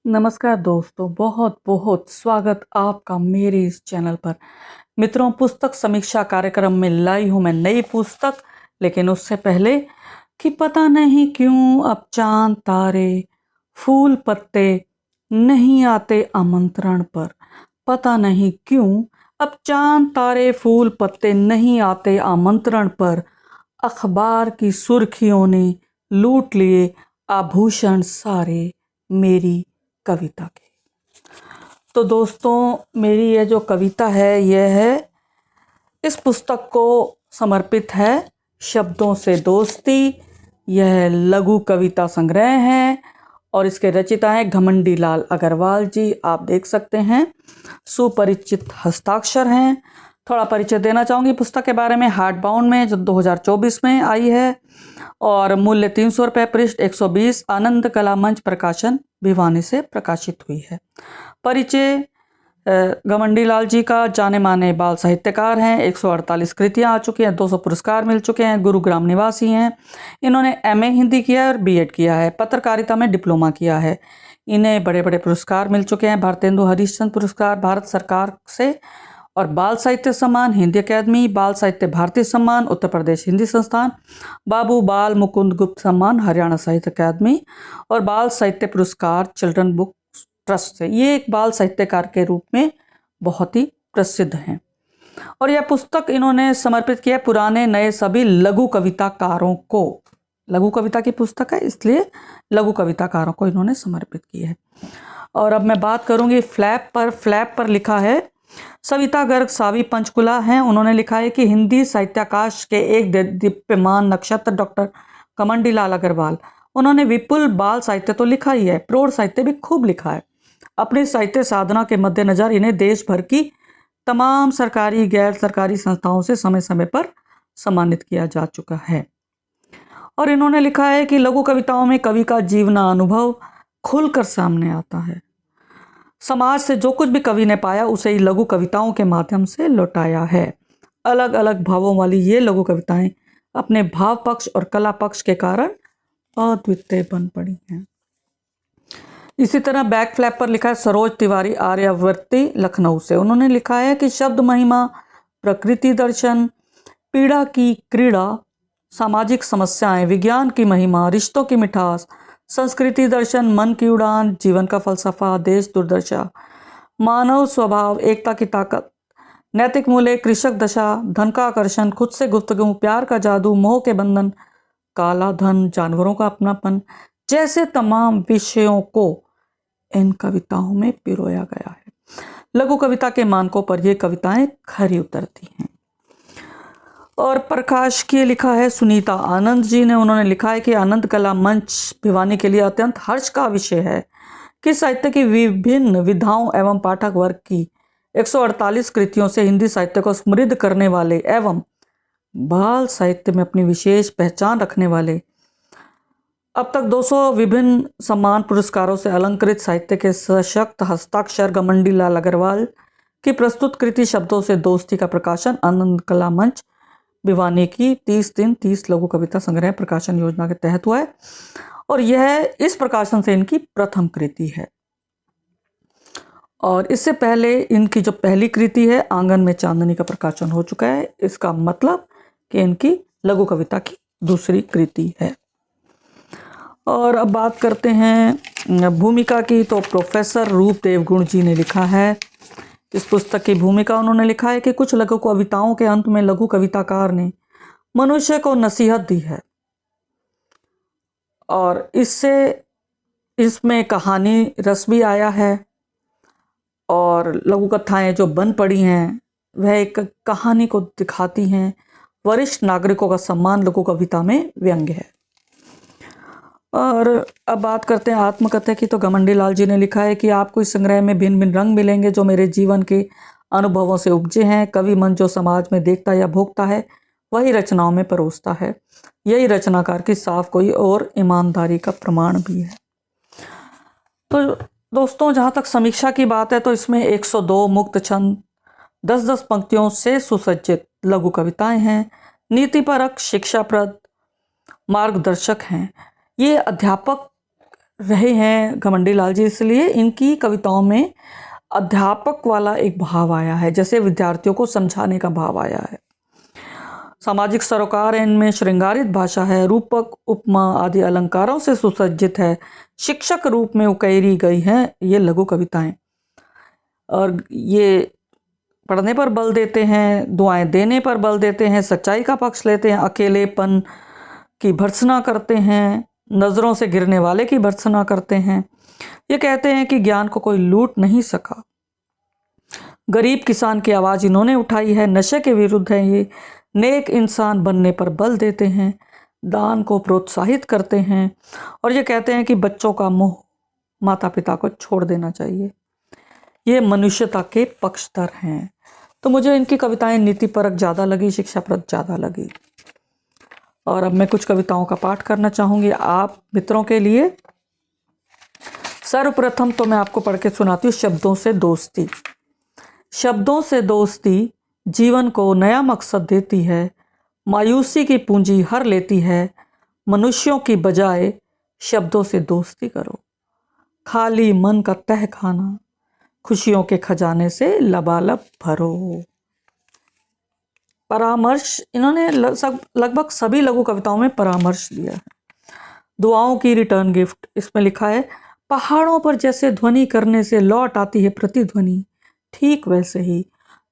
नमस्कार दोस्तों, बहुत बहुत स्वागत आपका मेरे इस चैनल पर। मित्रों, पुस्तक समीक्षा कार्यक्रम में लाई हूं मैं नई पुस्तक, लेकिन उससे पहले कि पता नहीं क्यों अब चांद तारे फूल पत्ते नहीं आते आमंत्रण पर। पता नहीं क्यों अब चांद तारे फूल पत्ते नहीं आते आमंत्रण पर। अखबार की सुर्खियों ने लूट लिए आभूषण सारे मेरी कविता के। तो दोस्तों, मेरी ये जो कविता है यह है, इस पुस्तक को समर्पित है शब्दों से दोस्ती। यह लघु कविता संग्रह है और इसके रचिता हैं घमंडी लाल अग्रवाल जी। आप देख सकते हैं, सुपरिचित हस्ताक्षर हैं। थोड़ा परिचय देना चाहूँगी पुस्तक के बारे में। हार्ड बाउंड में जो 2024 में आई है और मूल्य 300 रुपये, पृष्ठ 120, आनंद कला मंच प्रकाशन भिवानी से प्रकाशित हुई है। परिचय, घमंडी लाल जी का जाने माने बाल साहित्यकार हैं। 148 कृतियां आ चुकी हैं, 200 पुरस्कार मिल चुके हैं। गुरुग्राम निवासी हैं। इन्होंने एमए हिंदी किया है और बीएड किया है। पत्रकारिता में डिप्लोमा किया है। इन्हें बड़े बड़े पुरस्कार मिल चुके हैं। भारतेंदु हरिश्चंद्र पुरस्कार भारत सरकार से, और बाल साहित्य सम्मान हिंदी अकेदमी, बाल साहित्य भारती सम्मान उत्तर प्रदेश हिंदी संस्थान, बाबू बाल मुकुंद गुप्त सम्मान हरियाणा साहित्य अकादमी, और बाल साहित्य पुरस्कार चिल्ड्रन बुक ट्रस्ट से। ये एक बाल साहित्यकार के रूप में बहुत ही प्रसिद्ध हैं। और यह पुस्तक इन्होंने समर्पित किया पुराने नए सभी लघु कविताकारों को। लघु कविता की पुस्तक है, इसलिए लघु कविताकारों को इन्होंने समर्पित की है। और अब मैं बात करूंगी फ्लैप पर। फ्लैप पर लिखा है सविता गर्ग सावी पंचकुला हैं। उन्होंने लिखा है कि हिंदी साहित्याकाश के एक दीप्यमान नक्षत्र डॉक्टर घमंडी लाल अग्रवाल। उन्होंने विपुल बाल साहित्य तो लिखा ही है, प्रौढ़ साहित्य भी खूब लिखा है। अपनी साहित्य साधना के मद्देनजर इन्हें देश भर की तमाम सरकारी गैर सरकारी संस्थाओं से समय समय पर सम्मानित किया जा चुका है। और इन्होंने लिखा है कि लघु कविताओं में कवि का जीवना अनुभव खुलकर सामने आता है। समाज से जो कुछ भी कवि ने पाया उसे ही लघु कविताओं के माध्यम से लौटाया है। अलग अलग भावों वाली ये लघु कविताएं अपने भाव पक्ष और कला पक्ष के कारण अद्वितीय बन पड़ी हैं। इसी तरह बैक फ्लैप पर लिखा है सरोज तिवारी आर्यावर्ती लखनऊ से। उन्होंने लिखा है कि शब्द महिमा, प्रकृति दर्शन, पीड़ा की क्रीड़ा, सामाजिक समस्याएं, विज्ञान की महिमा, रिश्तों की मिठास, संस्कृति दर्शन, मन की उड़ान, जीवन का फलसफा, देश दुर्दशा, मानव स्वभाव, एकता की ताकत, नैतिक मूल्य, कृषक दशा, धन का आकर्षण, खुद से गुफ्तगू, प्यार का जादू, मोह के बंधन, काला धन, जानवरों का अपनापन जैसे तमाम विषयों को इन कविताओं में पिरोया गया है। लघु कविता के मानकों पर ये कविताएं खरी उतरती हैं। और प्रकाश की लिखा है सुनीता आनंद जी ने। उन्होंने लिखा है कि आनंद कला मंच भिवानी के लिए अत्यंत हर्ष का विषय है कि साहित्य की विभिन्न विधाओं एवं पाठक वर्ग की 148 कृतियों से हिंदी साहित्य को समृद्ध करने वाले एवं बाल साहित्य में अपनी विशेष पहचान रखने वाले अब तक 200 विभिन्न सम्मान पुरस्कारों से अलंकृत साहित्य के सशक्त हस्ताक्षर घमंडी लाल अग्रवाल की प्रस्तुत कृति शब्दों से दोस्ती का प्रकाशन आनंद कला मंच भिवानी की 30 दिन 30 लघु कविता संग्रह प्रकाशन योजना के तहत हुआ है। और यह इस प्रकाशन से इनकी प्रथम कृति है। और इससे पहले इनकी जो पहली कृति है आंगन में चांदनी का प्रकाशन हो चुका है। इसका मतलब कि इनकी लघु कविता की दूसरी कृति है। और अब बात करते हैं भूमिका की। तो प्रोफेसर रूप देवगुण जी ने लिखा है इस पुस्तक की भूमिका। उन्होंने लिखा है कि कुछ लघु कविताओं के अंत में लघु कविताकार ने मनुष्य को नसीहत दी है और इससे इसमें कहानी रस भी आया है। और लघु कथाएं जो बन पड़ी हैं वह एक कहानी को दिखाती हैं। वरिष्ठ नागरिकों का सम्मान लघु कविता में व्यंग्य है। और अब बात करते हैं आत्मकथा की। तो घमंडी लाल जी ने लिखा है कि आपको इस संग्रह में भिन्न भिन्न रंग मिलेंगे जो मेरे जीवन के अनुभवों से उपजे हैं। कवि मन जो समाज में देखता या भोगता है वही रचनाओं में परोसता है। यही रचनाकार की साफ कोई और ईमानदारी का प्रमाण भी है। तो दोस्तों, जहाँ तक समीक्षा की बात है तो इसमें 102 मुक्त छंद 10-10 पंक्तियों से सुसज्जित लघु कविताएं हैं। नीतिपरक, शिक्षाप्रद, मार्गदर्शक हैं। ये अध्यापक रहे हैं घमंडी लाल जी, इसलिए इनकी कविताओं में अध्यापक वाला एक भाव आया है, जैसे विद्यार्थियों को समझाने का भाव आया है। सामाजिक सरोकार है इनमें, श्रृंगारित भाषा है, रूपक उपमा आदि अलंकारों से सुसज्जित है, शिक्षक रूप में उकेरी गई हैं ये लघु कविताएं। और ये पढ़ने पर बल देते हैं, दुआएं देने पर बल देते हैं, सच्चाई का पक्ष लेते हैं, अकेलेपन की भर्त्सना करते हैं, नज़रों से गिरने वाले की भर्त्सना करते हैं। ये कहते हैं कि ज्ञान को कोई लूट नहीं सका। गरीब किसान की आवाज़ इन्होंने उठाई है, नशे के विरुद्ध है ये, नेक इंसान बनने पर बल देते हैं, दान को प्रोत्साहित करते हैं, और ये कहते हैं कि बच्चों का मोह माता पिता को छोड़ देना चाहिए। ये मनुष्यता के पक्षधर हैं। तो मुझे इनकी कविताएं नीतिपरक ज़्यादा लगी, शिक्षाप्रद ज़्यादा लगी। और अब मैं कुछ कविताओं का पाठ करना चाहूँगी आप मित्रों के लिए। सर्वप्रथम तो मैं आपको पढ़ के सुनाती हूँ शब्दों से दोस्ती। शब्दों से दोस्ती जीवन को नया मकसद देती है, मायूसी की पूंजी हर लेती है, मनुष्यों की बजाय शब्दों से दोस्ती करो, खाली मन का तह खाना, खुशियों के खजाने से लबालब भरो। परामर्श, इन्होंने लगभग सभी लघु कविताओं में परामर्श दिया है। दुआओं की रिटर्न गिफ्ट, इसमें लिखा है, पहाड़ों पर जैसे ध्वनि करने से लौट आती है प्रतिध्वनि, ठीक वैसे ही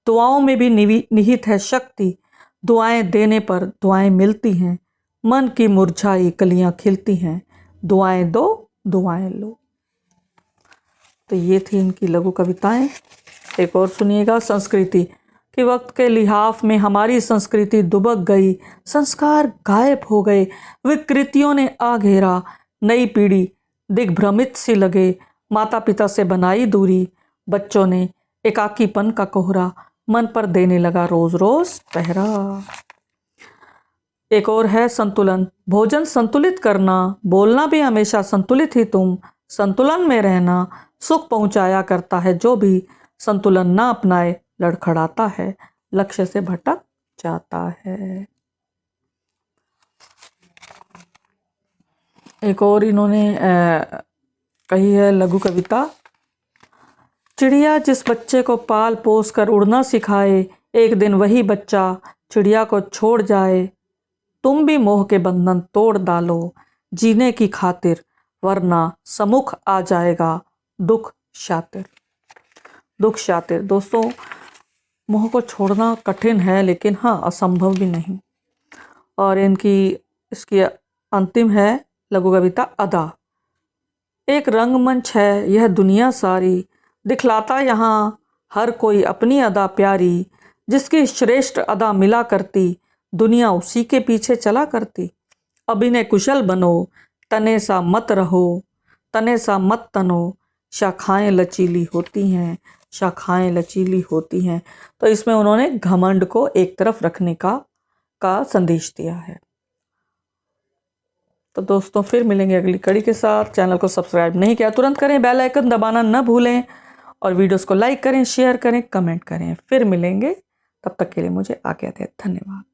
दुआओं में भी निहित है शक्ति, दुआएं देने पर दुआएं मिलती हैं, मन की मुरझाई कलियां खिलती हैं, दुआएं दो दुआएं लो। तो ये थी इनकी लघु कविताएं। एक और सुनिएगा, संस्कृति। कि वक्त के लिहाफ में हमारी संस्कृति दुबक गई, संस्कार गायब हो गए, विकृतियों ने आ घेरा, नई पीढ़ी दिग्भ्रमित सी लगे, माता पिता से बनाई दूरी, बच्चों ने एकाकीपन का कोहरा मन पर देने लगा रोज रोज पहरा। एक और है संतुलन। भोजन संतुलित करना, बोलना भी हमेशा संतुलित ही तुम, संतुलन में रहना सुख पहुंचाया करता है, जो भी संतुलन ना अपनाए लड़खड़ाता है, लक्ष्य से भटक जाता है। एक और इन्होंने कही है लघु कविता। चिड़िया जिस बच्चे को पाल पोस कर उड़ना सिखाए, एक दिन वही बच्चा चिड़िया को छोड़ जाए, तुम भी मोह के बंधन तोड़ डालो जीने की खातिर, वरना सम्मुख आ जाएगा दुख शातिर। दुख शातिर। दोस्तों, मोह को छोड़ना कठिन है, लेकिन हाँ असंभव भी नहीं। और इसकी अंतिम है लघु कविता अदा। एक रंगमंच है यह दुनिया सारी, दिखलाता यहाँ हर कोई अपनी अदा प्यारी, जिसकी श्रेष्ठ अदा मिला करती, दुनिया उसी के पीछे चला करती। अभिनय कुशल बनो, तने सा मत रहो, तने सा मत तनो, शाखाएं लचीली होती हैं, शाखाएं लचीली होती हैं। तो इसमें उन्होंने घमंड को एक तरफ रखने का संदेश दिया है। तो दोस्तों, फिर मिलेंगे अगली कड़ी के साथ। चैनल को सब्सक्राइब नहीं किया तुरंत करें, बेल आइकन दबाना न भूलें, और वीडियोस को लाइक करें, शेयर करें, कमेंट करें। फिर मिलेंगे, तब तक के लिए मुझे आज्ञा दें। धन्यवाद।